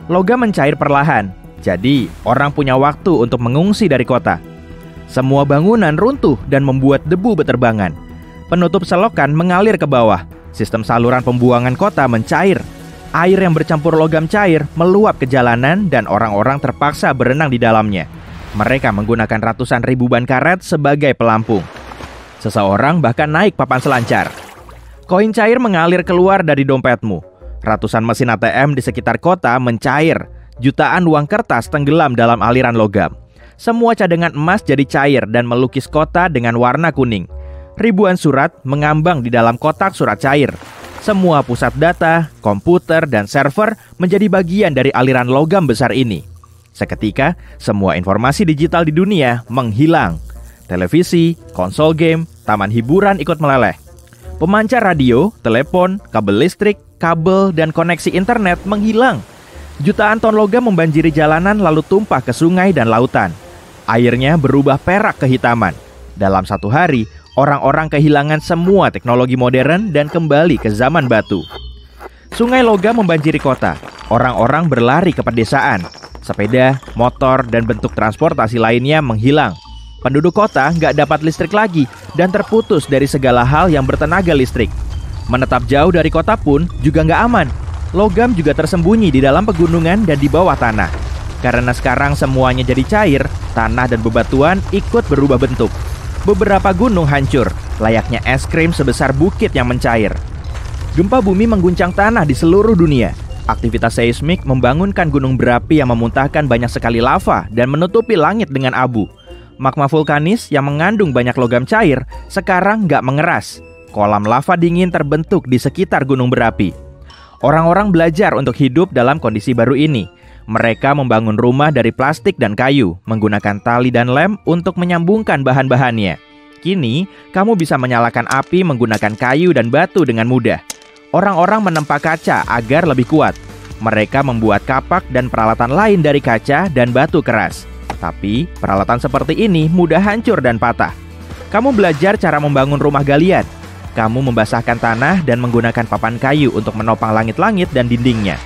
Logam mencair perlahan, jadi orang punya waktu untuk mengungsi dari kota. Semua bangunan runtuh dan membuat debu beterbangan. Penutup selokan mengalir ke bawah. Sistem saluran pembuangan kota mencair. Air yang bercampur logam cair meluap ke jalanan dan orang-orang terpaksa berenang di dalamnya. Mereka menggunakan ratusan ribu ban karet sebagai pelampung. Seseorang bahkan naik papan selancar. Koin cair mengalir keluar dari dompetmu. Ratusan mesin ATM di sekitar kota mencair. Jutaan uang kertas tenggelam dalam aliran logam. Semua cadangan emas jadi cair dan melukis kota dengan warna kuning. Ribuan surat mengambang di dalam kotak surat cair. Semua pusat data, komputer, dan server menjadi bagian dari aliran logam besar ini. Seketika, semua informasi digital di dunia menghilang. Televisi, konsol game, taman hiburan ikut meleleh. Pemancar radio, telepon, kabel listrik, kabel, dan koneksi internet menghilang. Jutaan ton logam membanjiri jalanan lalu tumpah ke sungai dan lautan. Airnya berubah perak kehitaman. Dalam satu hari, orang-orang kehilangan semua teknologi modern dan kembali ke zaman batu. Sungai logam membanjiri kota. Orang-orang berlari ke pedesaan. Sepeda, motor, dan bentuk transportasi lainnya menghilang. Penduduk kota nggak dapat listrik lagi dan terputus dari segala hal yang bertenaga listrik. Menetap jauh dari kota pun juga nggak aman. Logam juga tersembunyi di dalam pegunungan dan di bawah tanah. Karena sekarang semuanya jadi cair, tanah dan bebatuan ikut berubah bentuk. Beberapa gunung hancur, layaknya es krim sebesar bukit yang mencair. Gempa bumi mengguncang tanah di seluruh dunia. Aktivitas seismik membangunkan gunung berapi yang memuntahkan banyak sekali lava dan menutupi langit dengan abu. Magma vulkanis yang mengandung banyak logam cair sekarang nggak mengeras. Kolam lava dingin terbentuk di sekitar gunung berapi. Orang-orang belajar untuk hidup dalam kondisi baru ini. Mereka membangun rumah dari plastik dan kayu, menggunakan tali dan lem untuk menyambungkan bahan-bahannya. Kini, kamu bisa menyalakan api menggunakan kayu dan batu dengan mudah. Orang-orang menempa kaca agar lebih kuat. Mereka membuat kapak dan peralatan lain dari kaca dan batu keras. Tapi, peralatan seperti ini mudah hancur dan patah. Kamu belajar cara membangun rumah galian. Kamu membasahkan tanah dan menggunakan papan kayu untuk menopang langit-langit dan dindingnya.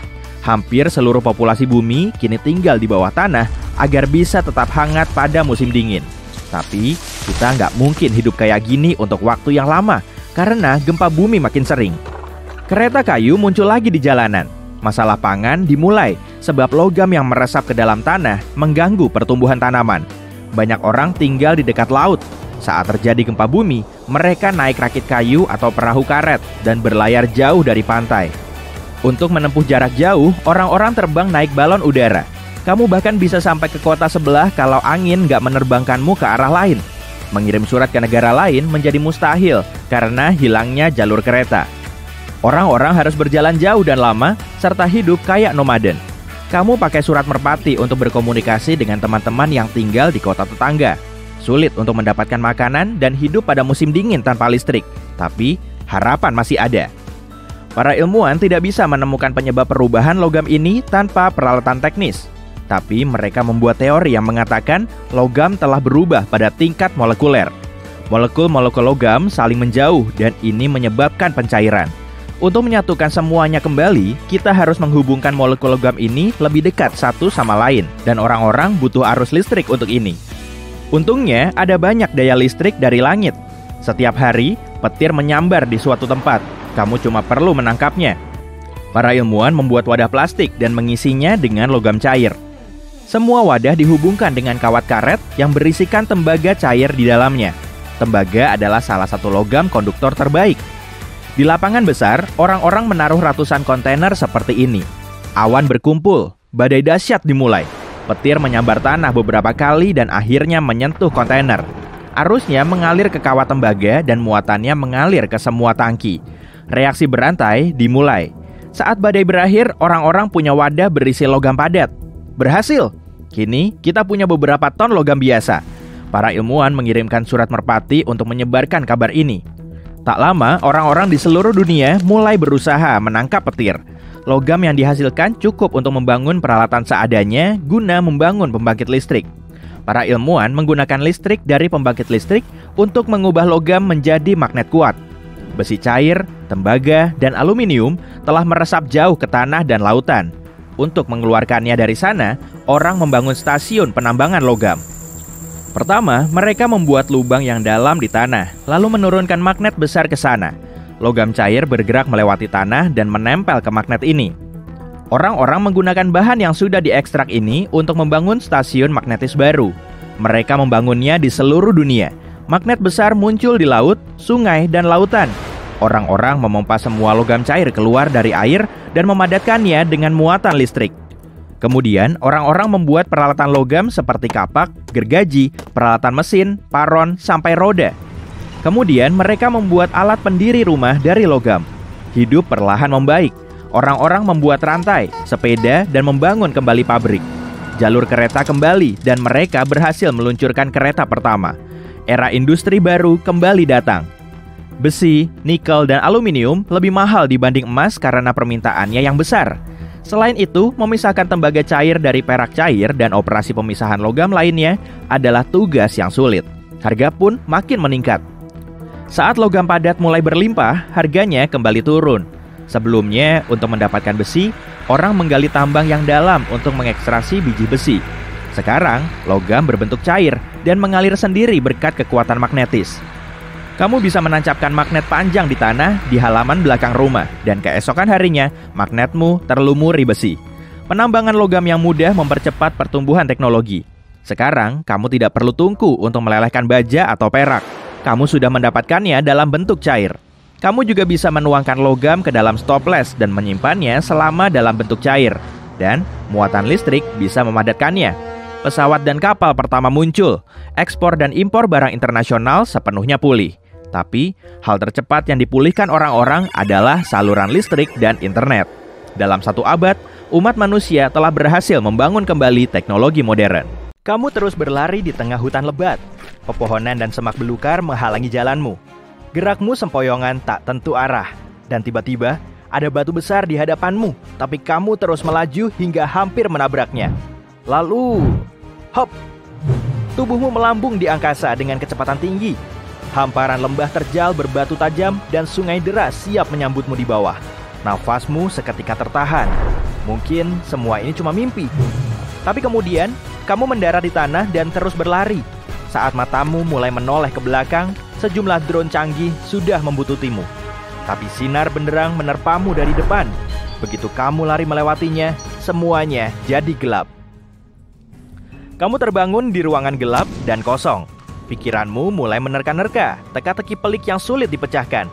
Hampir seluruh populasi bumi kini tinggal di bawah tanah agar bisa tetap hangat pada musim dingin. Tapi, kita nggak mungkin hidup kayak gini untuk waktu yang lama karena gempa bumi makin sering. Kereta kayu muncul lagi di jalanan. Masalah pangan dimulai sebab logam yang meresap ke dalam tanah mengganggu pertumbuhan tanaman. Banyak orang tinggal di dekat laut. Saat terjadi gempa bumi, mereka naik rakit kayu atau perahu karet dan berlayar jauh dari pantai. Untuk menempuh jarak jauh, orang-orang terbang naik balon udara. Kamu bahkan bisa sampai ke kota sebelah kalau angin nggak menerbangkanmu ke arah lain. Mengirim surat ke negara lain menjadi mustahil karena hilangnya jalur kereta. Orang-orang harus berjalan jauh dan lama, serta hidup kayak nomaden. Kamu pakai surat merpati untuk berkomunikasi dengan teman-teman yang tinggal di kota tetangga. Sulit untuk mendapatkan makanan dan hidup pada musim dingin tanpa listrik. Tapi, harapan masih ada. Para ilmuwan tidak bisa menemukan penyebab perubahan logam ini tanpa peralatan teknis. Tapi mereka membuat teori yang mengatakan logam telah berubah pada tingkat molekuler. Molekul-molekul logam saling menjauh dan ini menyebabkan pencairan. Untuk menyatukan semuanya kembali, kita harus menghubungkan molekul logam ini lebih dekat satu sama lain, dan orang-orang butuh arus listrik untuk ini. Untungnya, ada banyak daya listrik dari langit. Setiap hari, petir menyambar di suatu tempat. Kamu cuma perlu menangkapnya. Para ilmuwan membuat wadah plastik dan mengisinya dengan logam cair. Semua wadah dihubungkan dengan kawat karet yang berisikan tembaga cair di dalamnya. Tembaga adalah salah satu logam konduktor terbaik. Di lapangan besar, orang-orang menaruh ratusan kontainer seperti ini. Awan berkumpul, badai dahsyat dimulai. Petir menyambar tanah beberapa kali dan akhirnya menyentuh kontainer. Arusnya mengalir ke kawat tembaga dan muatannya mengalir ke semua tangki. Reaksi berantai dimulai. Saat badai berakhir, orang-orang punya wadah berisi logam padat. Berhasil! Kini, kita punya beberapa ton logam biasa. Para ilmuwan mengirimkan surat merpati untuk menyebarkan kabar ini. Tak lama, orang-orang di seluruh dunia mulai berusaha menangkap petir. Logam yang dihasilkan cukup untuk membangun peralatan seadanya guna membangun pembangkit listrik. Para ilmuwan menggunakan listrik dari pembangkit listrik untuk mengubah logam menjadi magnet kuat. Besi cair, tembaga, dan aluminium telah meresap jauh ke tanah dan lautan. Untuk mengeluarkannya dari sana, orang membangun stasiun penambangan logam. Pertama, mereka membuat lubang yang dalam di tanah, lalu menurunkan magnet besar ke sana. Logam cair bergerak melewati tanah dan menempel ke magnet ini. Orang-orang menggunakan bahan yang sudah diekstrak ini untuk membangun stasiun magnetis baru. Mereka membangunnya di seluruh dunia. Magnet besar muncul di laut, sungai, dan lautan. Orang-orang memompa semua logam cair keluar dari air dan memadatkannya dengan muatan listrik. Kemudian, orang-orang membuat peralatan logam seperti kapak, gergaji, peralatan mesin, paron, sampai roda. Kemudian, mereka membuat alat pendiri rumah dari logam. Hidup perlahan membaik. Orang-orang membuat rantai, sepeda, dan membangun kembali pabrik. Jalur kereta kembali, dan mereka berhasil meluncurkan kereta pertama. Era industri baru kembali datang. Besi, nikel, dan aluminium lebih mahal dibanding emas karena permintaannya yang besar. Selain itu, memisahkan tembaga cair dari perak cair dan operasi pemisahan logam lainnya adalah tugas yang sulit. Harga pun makin meningkat. Saat logam padat mulai berlimpah, harganya kembali turun. Sebelumnya, untuk mendapatkan besi, orang menggali tambang yang dalam untuk mengekstraksi biji besi. Sekarang, logam berbentuk cair dan mengalir sendiri berkat kekuatan magnetis. Kamu bisa menancapkan magnet panjang di tanah di halaman belakang rumah, dan keesokan harinya, magnetmu terlumuri besi. Penambangan logam yang mudah mempercepat pertumbuhan teknologi. Sekarang, kamu tidak perlu tungku untuk melelehkan baja atau perak. Kamu sudah mendapatkannya dalam bentuk cair. Kamu juga bisa menuangkan logam ke dalam stopless dan menyimpannya selama dalam bentuk cair. Dan muatan listrik bisa memadatkannya. Pesawat dan kapal pertama muncul. Ekspor dan impor barang internasional sepenuhnya pulih. Tapi, hal tercepat yang dipulihkan orang-orang adalah saluran listrik dan internet. Dalam 1 abad, umat manusia telah berhasil membangun kembali teknologi modern. Kamu terus berlari di tengah hutan lebat. Pepohonan dan semak belukar menghalangi jalanmu. Gerakmu sempoyongan tak tentu arah. Dan tiba-tiba, ada batu besar di hadapanmu, tapi kamu terus melaju hingga hampir menabraknya. Lalu, hop! Tubuhmu melambung di angkasa dengan kecepatan tinggi. Hamparan lembah terjal berbatu tajam dan sungai deras siap menyambutmu di bawah. Nafasmu seketika tertahan. Mungkin semua ini cuma mimpi. Tapi kemudian, kamu mendarat di tanah dan terus berlari. Saat matamu mulai menoleh ke belakang, sejumlah drone canggih sudah membututimu. Tapi sinar benderang menerpamu dari depan. Begitu kamu lari melewatinya, semuanya jadi gelap. Kamu terbangun di ruangan gelap dan kosong. Pikiranmu mulai menerka-nerka, teka-teki pelik yang sulit dipecahkan.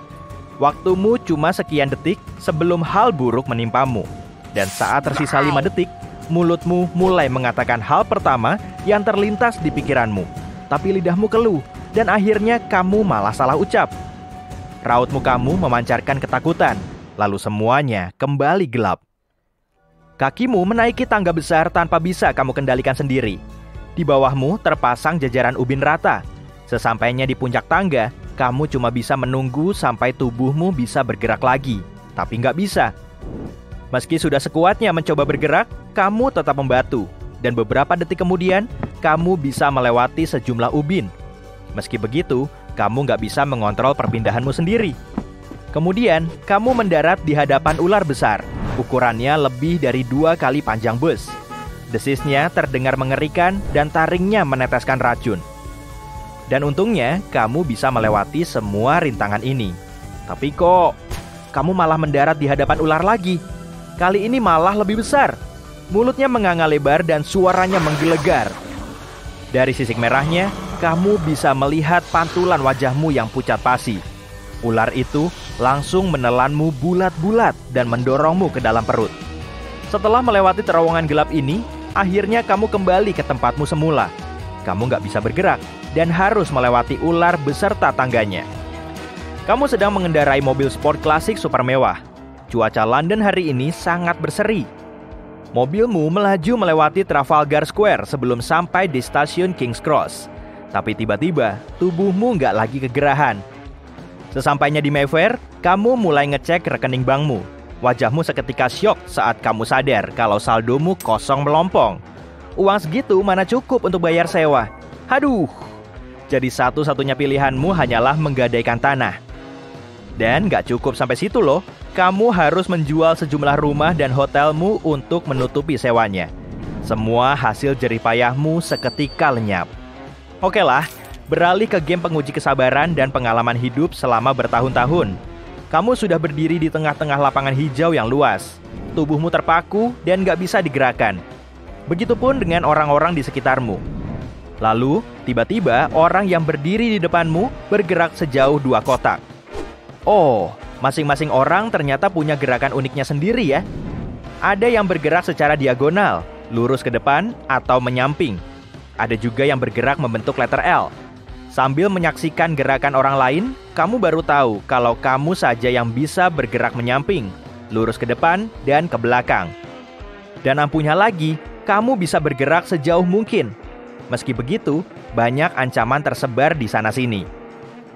Waktumu cuma sekian detik sebelum hal buruk menimpamu. Dan saat tersisa 5 detik, mulutmu mulai mengatakan hal pertama yang terlintas di pikiranmu. Tapi lidahmu keluh, dan akhirnya kamu malah salah ucap. Raut mukamu memancarkan ketakutan, lalu semuanya kembali gelap. Kakimu menaiki tangga besar tanpa bisa kamu kendalikan sendiri. Di bawahmu terpasang jajaran ubin rata. Sesampainya di puncak tangga, kamu cuma bisa menunggu sampai tubuhmu bisa bergerak lagi. Tapi nggak bisa. Meski sudah sekuatnya mencoba bergerak, kamu tetap membatu. Dan beberapa detik kemudian, kamu bisa melewati sejumlah ubin. Meski begitu, kamu nggak bisa mengontrol perpindahanmu sendiri. Kemudian, kamu mendarat di hadapan ular besar. Ukurannya lebih dari 2 kali panjang bus. Desisnya terdengar mengerikan dan taringnya meneteskan racun. Dan untungnya, kamu bisa melewati semua rintangan ini. Tapi kok, kamu malah mendarat di hadapan ular lagi. Kali ini malah lebih besar. Mulutnya menganga lebar dan suaranya menggelegar. Dari sisik merahnya, kamu bisa melihat pantulan wajahmu yang pucat pasi. Ular itu langsung menelanmu bulat-bulat dan mendorongmu ke dalam perut. Setelah melewati terowongan gelap ini, akhirnya kamu kembali ke tempatmu semula. Kamu nggak bisa bergerak dan harus melewati ular beserta tangganya. Kamu sedang mengendarai mobil sport klasik super mewah. Cuaca London hari ini sangat berseri. Mobilmu melaju melewati Trafalgar Square sebelum sampai di stasiun King's Cross. Tapi tiba-tiba, tubuhmu nggak lagi kegerahan. Sesampainya di Mayfair, kamu mulai ngecek rekening bankmu. Wajahmu seketika syok saat kamu sadar kalau saldomu kosong melompong. Uang segitu mana cukup untuk bayar sewa. Haduh, jadi satu-satunya pilihanmu hanyalah menggadaikan tanah. Dan nggak cukup sampai situ loh. Kamu harus menjual sejumlah rumah dan hotelmu untuk menutupi sewanya. Semua hasil jerih payahmu seketika lenyap. Oke lah, beralih ke game penguji kesabaran dan pengalaman hidup selama bertahun-tahun. Kamu sudah berdiri di tengah-tengah lapangan hijau yang luas. Tubuhmu terpaku dan gak bisa digerakkan. Begitupun dengan orang-orang di sekitarmu. Lalu, tiba-tiba orang yang berdiri di depanmu bergerak sejauh 2 kotak. Oh, masing-masing orang ternyata punya gerakan uniknya sendiri ya. Ada yang bergerak secara diagonal, lurus ke depan atau menyamping. Ada juga yang bergerak membentuk letter L. Sambil menyaksikan gerakan orang lain, kamu baru tahu kalau kamu saja yang bisa bergerak menyamping, lurus ke depan dan ke belakang. Dan ampuhnya lagi, kamu bisa bergerak sejauh mungkin. Meski begitu, banyak ancaman tersebar di sana-sini.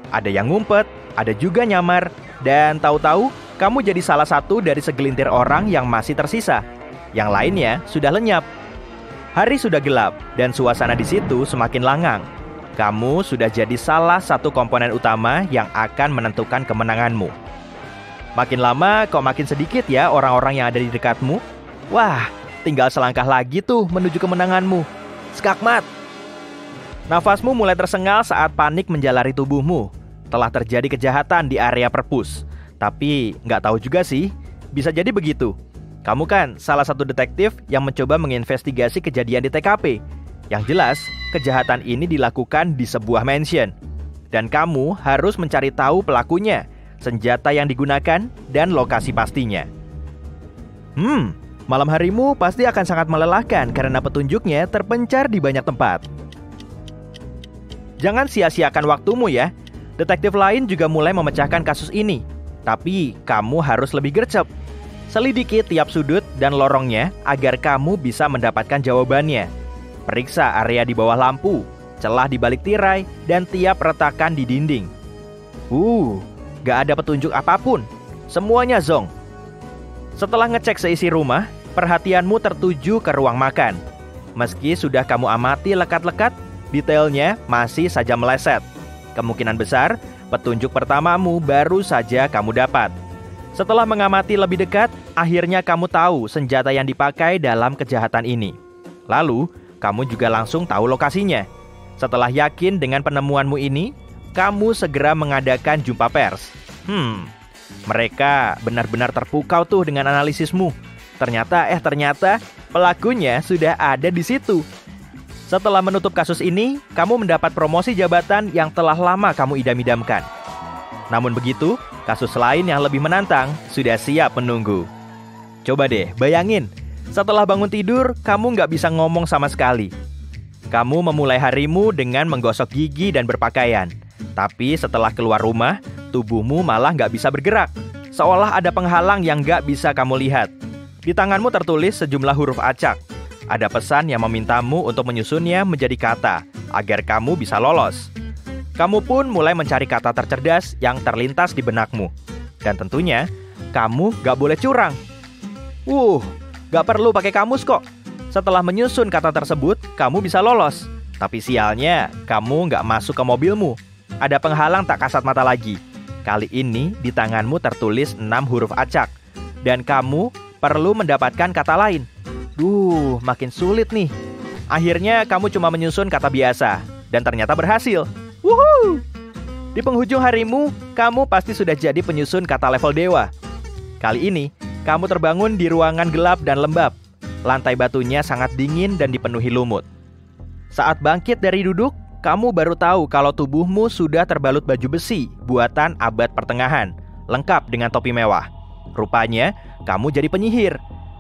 Ada yang ngumpet, ada juga nyamar, dan tahu-tahu kamu jadi salah satu dari segelintir orang yang masih tersisa. Yang lainnya sudah lenyap. Hari sudah gelap dan suasana di situ semakin langang. Kamu sudah jadi salah satu komponen utama yang akan menentukan kemenanganmu. Makin lama kok makin sedikit ya orang-orang yang ada di dekatmu. Wah, tinggal selangkah lagi tuh menuju kemenanganmu. skakmat. Nafasmu mulai tersengal saat panik menjalari tubuhmu. Telah terjadi kejahatan di area perpus. Tapi nggak tahu juga sih, bisa jadi begitu. Kamu kan salah satu detektif yang mencoba menginvestigasi kejadian di TKP. Yang jelas, kejahatan ini dilakukan di sebuah mansion. Dan kamu harus mencari tahu pelakunya, senjata yang digunakan, dan lokasi pastinya. Malam harimu pasti akan sangat melelahkan karena petunjuknya terpencar di banyak tempat. Jangan sia-siakan waktumu ya. Detektif lain juga mulai memecahkan kasus ini. Tapi kamu harus lebih gercep. Selidiki tiap sudut dan lorongnya agar kamu bisa mendapatkan jawabannya. Periksa area di bawah lampu, celah di balik tirai, dan tiap retakan di dinding. Gak ada petunjuk apapun. Semuanya zonk. Setelah ngecek seisi rumah, perhatianmu tertuju ke ruang makan. Meski sudah kamu amati lekat-lekat, detailnya masih saja meleset. Kemungkinan besar, petunjuk pertamamu baru saja kamu dapat. Setelah mengamati lebih dekat, akhirnya kamu tahu senjata yang dipakai dalam kejahatan ini. Lalu, kamu juga langsung tahu lokasinya. Setelah yakin dengan penemuanmu ini, kamu segera mengadakan jumpa pers. Mereka benar-benar terpukau tuh dengan analisismu. Ternyata pelakunya sudah ada di situ. Setelah menutup kasus ini, kamu mendapat promosi jabatan yang telah lama kamu idam-idamkan. Namun begitu, kasus lain yang lebih menantang sudah siap menunggu. Coba deh, bayangin, setelah bangun tidur, kamu nggak bisa ngomong sama sekali. Kamu memulai harimu dengan menggosok gigi dan berpakaian. Tapi setelah keluar rumah, tubuhmu malah nggak bisa bergerak. Seolah ada penghalang yang nggak bisa kamu lihat. Di tanganmu tertulis sejumlah huruf acak. Ada pesan yang memintamu untuk menyusunnya menjadi kata, agar kamu bisa lolos. Kamu pun mulai mencari kata tercerdas yang terlintas di benakmu. Dan tentunya, kamu gak boleh curang. Gak perlu pakai kamus kok. Setelah menyusun kata tersebut, kamu bisa lolos. Tapi sialnya, kamu gak masuk ke mobilmu. Ada penghalang tak kasat mata lagi. Kali ini, di tanganmu tertulis 6 huruf acak. Dan kamu perlu mendapatkan kata lain. Makin sulit nih. Akhirnya kamu cuma menyusun kata biasa. Dan ternyata berhasil. Wuhuu! Di penghujung harimu, kamu pasti sudah jadi penyusun kata level dewa. Kali ini, kamu terbangun di ruangan gelap dan lembab. Lantai batunya sangat dingin dan dipenuhi lumut. Saat bangkit dari duduk, kamu baru tahu kalau tubuhmu sudah terbalut baju besi buatan abad pertengahan, lengkap dengan topi mewah. Rupanya, kamu jadi penyihir.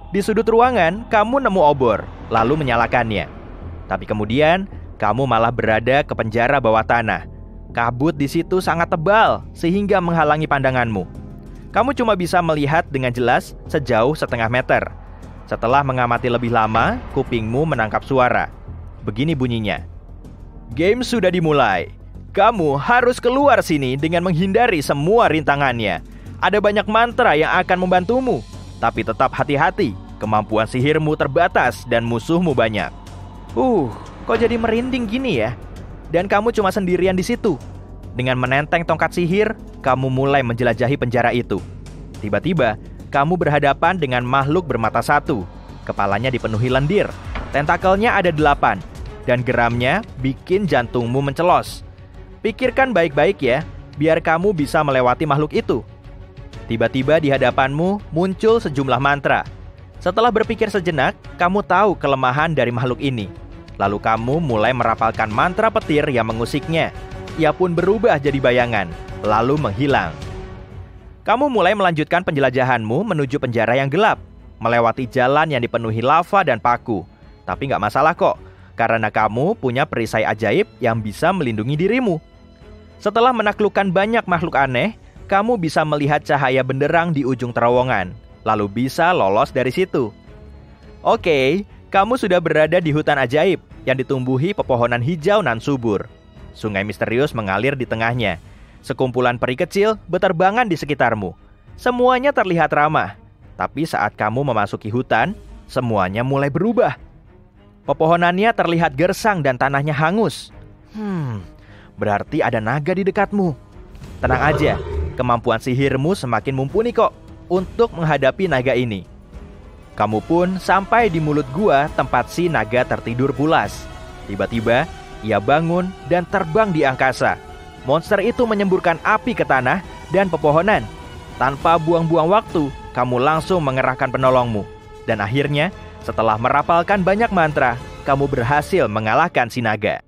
Di sudut ruangan, kamu nemu obor, lalu menyalakannya. Tapi kemudian, kamu malah berada ke penjara bawah tanah. Kabut di situ sangat tebal, sehingga menghalangi pandanganmu. Kamu cuma bisa melihat dengan jelas sejauh setengah meter. Setelah mengamati lebih lama, kupingmu menangkap suara. Begini bunyinya. Game sudah dimulai. Kamu harus keluar sini dengan menghindari semua rintangannya. Ada banyak mantra yang akan membantumu. Tapi tetap hati-hati, kemampuan sihirmu terbatas dan musuhmu banyak. Kok jadi merinding gini ya? Dan kamu cuma sendirian di situ. Dengan menenteng tongkat sihir, kamu mulai menjelajahi penjara itu. Tiba-tiba, kamu berhadapan dengan makhluk bermata satu. Kepalanya dipenuhi lendir, tentakelnya ada 8, dan geramnya bikin jantungmu mencelos. Pikirkan baik-baik ya, biar kamu bisa melewati makhluk itu. Tiba-tiba di hadapanmu muncul sejumlah mantra. Setelah berpikir sejenak, kamu tahu kelemahan dari makhluk ini. Lalu kamu mulai merapalkan mantra petir yang mengusiknya. Ia pun berubah jadi bayangan, lalu menghilang. Kamu mulai melanjutkan penjelajahanmu menuju penjara yang gelap, melewati jalan yang dipenuhi lava dan paku. Tapi nggak masalah kok, karena kamu punya perisai ajaib yang bisa melindungi dirimu. Setelah menaklukkan banyak makhluk aneh, kamu bisa melihat cahaya benderang di ujung terowongan, lalu bisa lolos dari situ. Oke, kamu sudah berada di hutan ajaib yang ditumbuhi pepohonan hijau nan subur. Sungai misterius mengalir di tengahnya. Sekumpulan peri kecil berterbangan di sekitarmu. Semuanya terlihat ramah. Tapi saat kamu memasuki hutan, semuanya mulai berubah. Pepohonannya terlihat gersang dan tanahnya hangus. Berarti ada naga di dekatmu. Tenang aja, kemampuan sihirmu semakin mumpuni kok untuk menghadapi naga ini. Kamu pun sampai di mulut gua tempat si naga tertidur pulas. Tiba-tiba, ia bangun dan terbang di angkasa. Monster itu menyemburkan api ke tanah dan pepohonan. Tanpa buang-buang waktu, kamu langsung mengerahkan penolongmu. Dan akhirnya, setelah merapalkan banyak mantra, kamu berhasil mengalahkan si naga.